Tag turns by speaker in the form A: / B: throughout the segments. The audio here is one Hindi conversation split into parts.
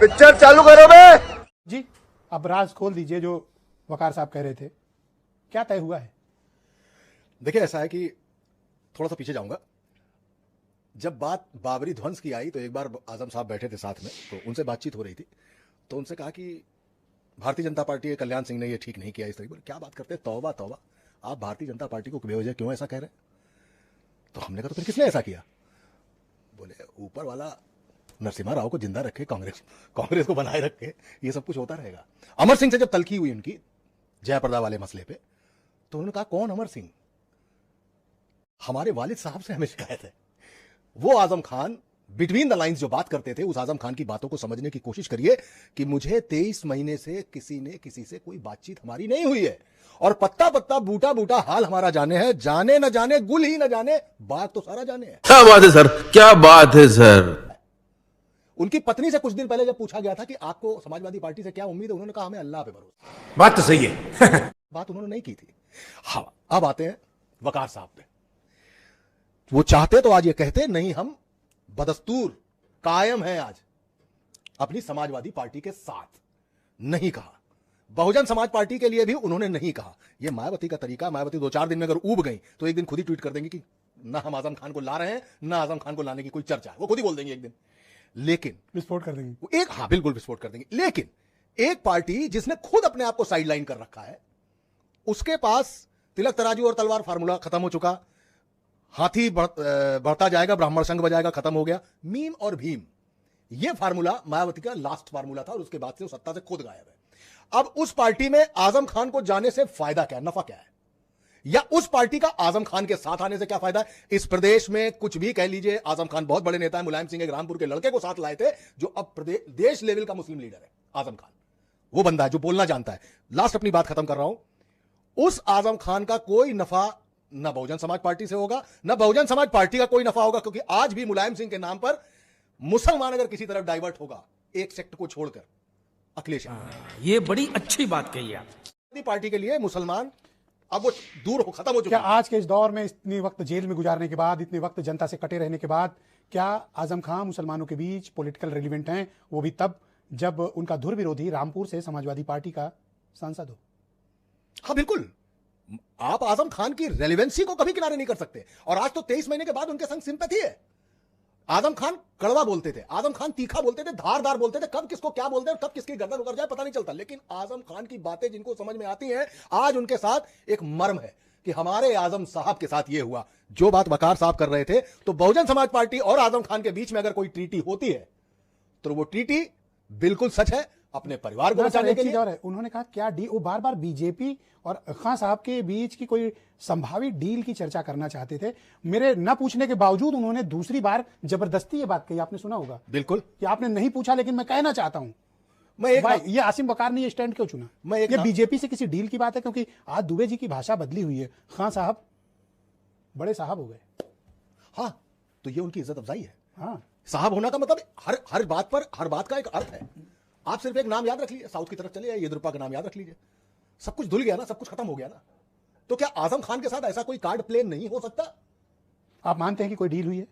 A: पिक्चर चालू करो बे।
B: जी अब राज खोल दीजिए जो वकार साहब कह रहे थे, क्या तय हुआ है?
C: देखिए ऐसा है कि थोड़ा सा पीछे जाऊंगा। जब बात बाबरी ध्वंस की आई तो एक बार आजम साहब बैठे थे साथ में, तो उनसे बातचीत हो रही थी, तो उनसे कहा कि भारतीय जनता पार्टी के कल्याण सिंह ने ये ठीक नहीं किया। इस तरीके क्या बात करते हैं, तौबा तौबा, आप भारतीय जनता पार्टी को बेवजह क्यों ऐसा कह रहे हैं? तो हमने कहा तो फिर किसने ऐसा किया? बोले ऊपर वाला नरसिम्हा राव को जिंदा रखे, कांग्रेस को बनाए रखे, ये सब कुछ होता रहेगा। अमर सिंह से जब तलखी हुई उनकी जयप्रदा वाले मसले पे, तो उन्होंने कहा कौन अमर सिंह? हमारे वालिद साहब से हमें शिकायत है। वो Azam Khan between the lines जो बात करते थे, उस आजम खान की बातों को समझने की कोशिश करिए कि मुझे 23 महीने से किसी से कोई बातचीत हमारी नहीं हुई है, और पत्ता पत्ता बूटा बूटा हाल हमारा जाने है, जाने न जाने गुल ही न जाने बाग तो सारा जाने है।
D: क्या बात है सर, क्या बात है सर।
C: उनकी पत्नी से कुछ दिन पहले जब पूछा गया था कि आपको समाजवादी पार्टी से क्या उम्मीद है, उन्होंने कहा हमें अल्लाह पे भरोसा।
D: बात तो सही है।
C: बात उन्होंने नहीं की थी। हाँ, अब आते हैं वकार साहब पे। वो चाहते तो आज ये कहते नहीं, हम बदस्तूर कायम हैं आज अपनी समाजवादी पार्टी के साथ। नहीं कहा। बहुजन समाज पार्टी के लिए भी उन्होंने नहीं कहा। यह मायावती का तरीका। मायावती 2-4 दिन में अगर ऊब गई तो एक दिन खुद ही ट्वीट कर देंगे कि ना हम आजम खान को ला रहे हैं, ना आजम खान को लाने की कोई चर्चा है। वो खुद ही बोल देंगे एक दिन। लेकिन
B: विस्फोट कर देंगे
C: एक, हाँ बिल्कुल विस्फोट कर देंगे। लेकिन एक पार्टी जिसने खुद अपने आप को साइडलाइन कर रखा है, उसके पास तिलक तराजू और तलवार फार्मूला खत्म हो चुका। हाथी बढ़ता जाएगा, ब्राह्मण संघ बजाएगा, खत्म हो गया। मीम और भीम, यह फार्मूला मायावती का लास्ट फार्मूला था, और उसके बाद से वो सत्ता से खुद गायब है। अब उस पार्टी में आजम खान को जाने से फायदा क्या है, नफा क्या है? या उस पार्टी का आजम खान के साथ आने से क्या फायदा है? इस प्रदेश में कुछ भी कह लीजिए, आजम खान बहुत बड़े नेता है। मुलायम सिंह एक रामपुर के लड़के को साथ लाए थे, जो अब देश लेवल का मुस्लिम लीडर है। आजम खान वो बंदा है जो बोलना जानता है। लास्ट अपनी बात खत्म कर रहा हूं। उस आजम खान का कोई नफा न बहुजन समाज पार्टी से होगा, न बहुजन समाज पार्टी का कोई नफा होगा, क्योंकि आज भी मुलायम सिंह के नाम पर मुसलमान अगर किसी तरफ डाइवर्ट होगा, एक सेक्ट को छोड़कर, अखिलेश,
D: ये बड़ी अच्छी बात कही आप।
C: पार्टी के लिए मुसलमान अब वो दूर हो, खत्म हो चुका।
B: क्या आज के इस दौर में इतने वक्त जेल में गुजारने के बाद, इतने वक्त जनता से कटे रहने के बाद, क्या आजम खान मुसलमानों के बीच पॉलिटिकल रेलिवेंट हैं? वो भी तब जब उनका धुर विरोधी रामपुर से समाजवादी पार्टी का सांसद हो।
C: हाँ बिल्कुल, आप आजम खान की रेलेवेंसी को कभी किनारे नहीं कर सकते। और आज तो 23 महीने के बाद उनके संग सिंपैथी है। आजम खान कड़वा बोलते थे, आजम खान तीखा बोलते थे, धारदार बोलते थे, कब किसको क्या बोलते हैं, कब किसकी गर्दन उतर जाए पता नहीं चलता। लेकिन आजम खान की बातें जिनको समझ में आती हैं, आज उनके साथ एक मर्म है कि हमारे आजम साहब के साथ ये हुआ। जो बात वकार साहब कर रहे थे, तो बहुजन समाज पार्टी और आजम खान के बीच में अगर कोई ट्रीटी होती है, तो वो ट्रीटी बिल्कुल सच है, अपने परिवार को बचाने के लिए।
B: और है, उन्होंने कहा क्या डील, वो बार बार बीजेपी और खान साहब के बीच की कोई संभावित डील की चर्चा करना चाहते थे। मेरे न पूछने के बावजूद उन्होंने दूसरी बार जबरदस्ती ये बात कही। आपने सुना होगा
C: बिल्कुल
B: कि आपने नहीं पूछा, लेकिन मैं कहना चाहता हूं। ये आसिम वकार ने ये स्टैंड क्यों चुना? ये बीजेपी से किसी डील की बात है? क्योंकि आज दुबे जी की भाषा बदली हुई है, खान साहब बड़े साहब हो गए।
C: हाँ, तो ये उनकी इज्जत अफजाई है।
B: हाँ,
C: साहब होना का मतलब हर बात का एक अर्थ है। आप सिर्फ एक नाम याद रख लीजिए, साउथ की तरफ चले जाइए, येदियुरप्पा का नाम याद रख लीजिए, सब कुछ धुल गया ना, सब कुछ खत्म हो गया ना। तो क्या आजम खान के साथ ऐसा कोई कार्ड प्ले नहीं हो सकता?
B: आप मानते हैं कि कोई डील हुई है?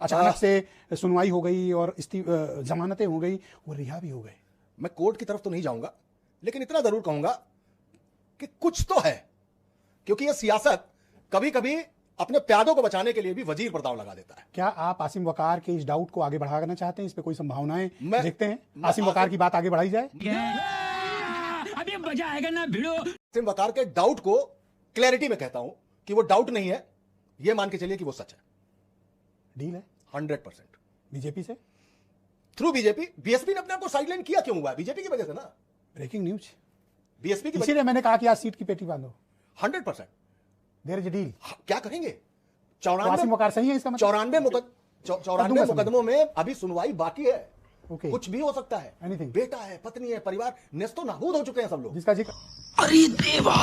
B: अचानक से सुनवाई हो गई और जमानतें हो गई, वो रिहा भी हो गए।
C: मैं कोर्ट की तरफ तो नहीं जाऊंगा, लेकिन इतना जरूर कहूंगा कि कुछ तो है, क्योंकि यह सियासत कभी कभी अपने प्यादों को बचाने के लिए भी वजीर पर दांव लगा देता है।
B: क्या आप आसिम वकार के इस डाउट को आगे बढ़ाना चाहते हैं? इस पे कोई संभावनाएं देखते हैं? आसिम
C: मैं
B: वकार की बात आगे बढ़ाई जाए?
E: अभी मजा आएगा ना भिड़ो।
C: आसिम वकार के डाउट को क्लैरिटी में कहता हूं कि वो डाउट नहीं है, यह मान के चलिए कि वो सच है।
B: डील है
C: 100%
B: बीजेपी से,
C: थ्रू बीजेपी। बीएसपी ने अपने आप को साइडलाइन किया क्यों हुआ है? बीजेपी की वजह से ना।
B: Breaking news.
C: बीएसपी की
B: इसीलिए मैंने कहा कि आज सीट की पेटी बांधो।
C: 100%
B: देयर इज अ डील।
C: क्या करेंगे?
B: तो आसिम वकार सही है इसका मतलब?
C: 94 मुकदमों में अभी सुनवाई बाकी है।
B: Okay.
C: कुछ भी हो सकता है।
B: Anything.
C: बेटा है, पत्नी है, परिवार नेस्तो नाबूद हो चुके हैं सब लोग।
B: जिसका जिक्र
D: अरे देवा।